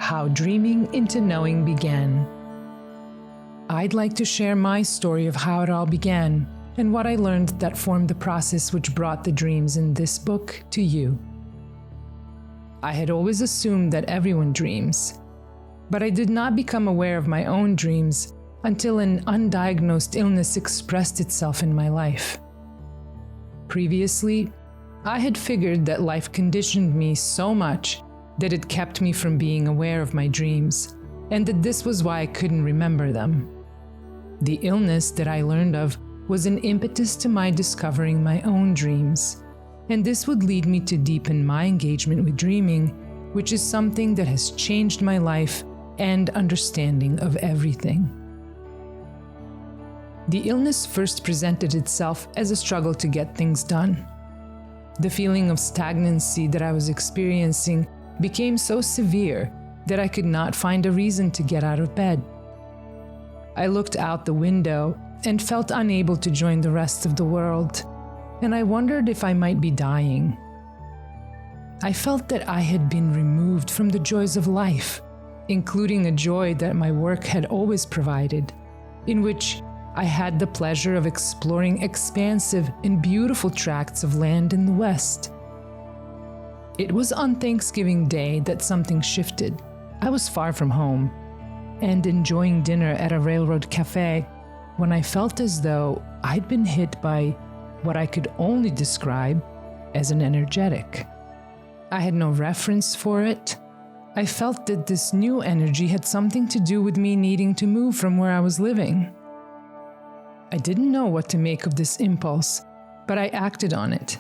how dreaming into knowing began. I'd like to share my story of how it all began and what I learned that formed the process which brought the dreams in this book to you. I had always assumed that everyone dreams, but I did not become aware of my own dreams until an undiagnosed illness expressed itself in my life. Previously, I had figured that life conditioned me so much that it kept me from being aware of my dreams, and that this was why I couldn't remember them. The illness that I learned of was an impetus to my discovering my own dreams, and this would lead me to deepen my engagement with dreaming, which is something that has changed my life and understanding of everything. The illness first presented itself as a struggle to get things done. The feeling of stagnancy that I was experiencing became so severe that I could not find a reason to get out of bed. I looked out the window and felt unable to join the rest of the world, and I wondered if I might be dying. I felt that I had been removed from the joys of life, including a joy that my work had always provided, in which I had the pleasure of exploring expansive and beautiful tracts of land in the West. It was on Thanksgiving Day that something shifted. I was far from home and enjoying dinner at a railroad cafe when I felt as though I'd been hit by what I could only describe as an energetic. I had no reference for it. I felt that this new energy had something to do with me needing to move from where I was living. I didn't know what to make of this impulse, but I acted on it.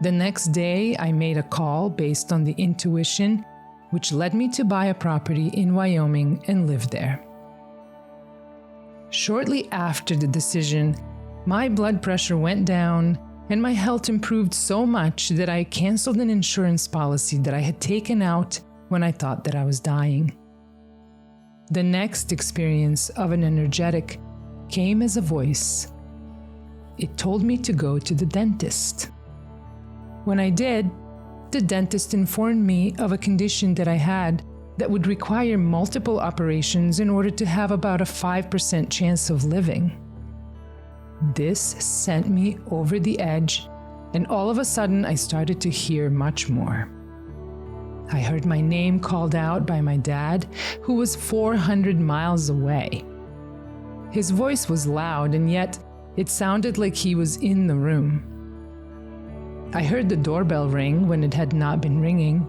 The next day, I made a call based on the intuition, which led me to buy a property in Wyoming and live there. Shortly after the decision, my blood pressure went down and my health improved so much that I canceled an insurance policy that I had taken out when I thought that I was dying. The next experience of an energetic came as a voice. It told me to go to the dentist. When I did, the dentist informed me of a condition that I had that would require multiple operations in order to have about a 5% chance of living. This sent me over the edge, and all of a sudden I started to hear much more. I heard my name called out by my dad, who was 400 miles away. His voice was loud, and yet it sounded like he was in the room. I heard the doorbell ring when it had not been ringing.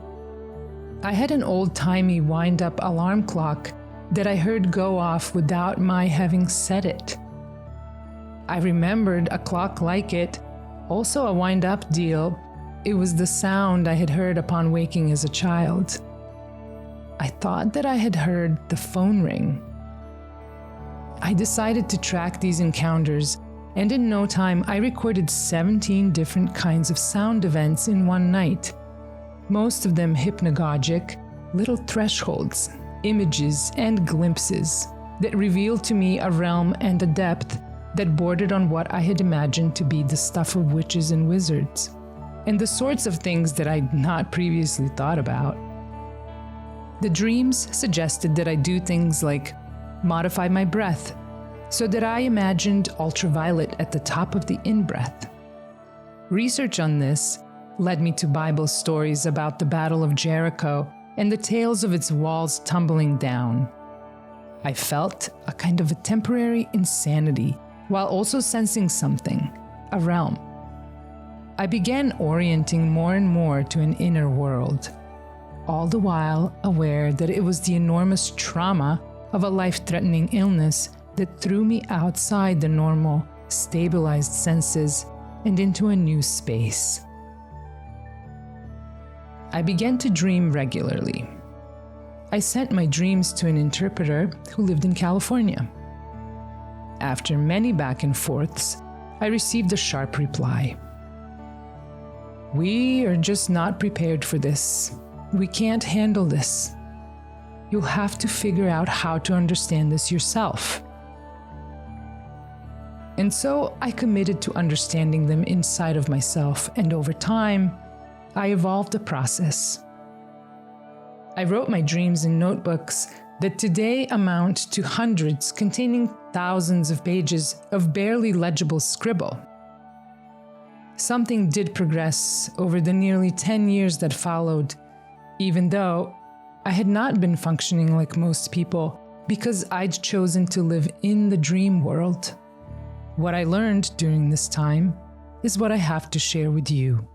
I had an old-timey wind-up alarm clock that I heard go off without my having set it. I remembered a clock like it, also a wind-up deal. It was the sound I had heard upon waking as a child. I thought that I had heard the phone ring. I decided to track these encounters, and in no time I recorded 17 different kinds of sound events in one night. Most of them hypnagogic, little thresholds, images, and glimpses that revealed to me a realm and a depth that bordered on what I had imagined to be the stuff of witches and wizards, and the sorts of things that I'd not previously thought about. The dreams suggested that I do things like modify my breath, so that I imagined ultraviolet at the top of the in-breath. Research on this led me to Bible stories about the Battle of Jericho and the tales of its walls tumbling down. I felt a kind of a temporary insanity while also sensing something, a realm. I began orienting more and more to an inner world, all the while aware that it was the enormous trauma of a life-threatening illness that threw me outside the normal, stabilized senses and into a new space. I began to dream regularly. I sent my dreams to an interpreter who lived in California. After many back and forths, I received a sharp reply. "We are just not prepared for this. We can't handle this. You'll have to figure out how to understand this yourself." And so I committed to understanding them inside of myself, and over time, I evolved the process. I wrote my dreams in notebooks that today amount to hundreds, containing thousands of pages of barely legible scribble. Something did progress over the nearly 10 years that followed, even though I had not been functioning like most people because I'd chosen to live in the dream world. What I learned during this time is what I have to share with you.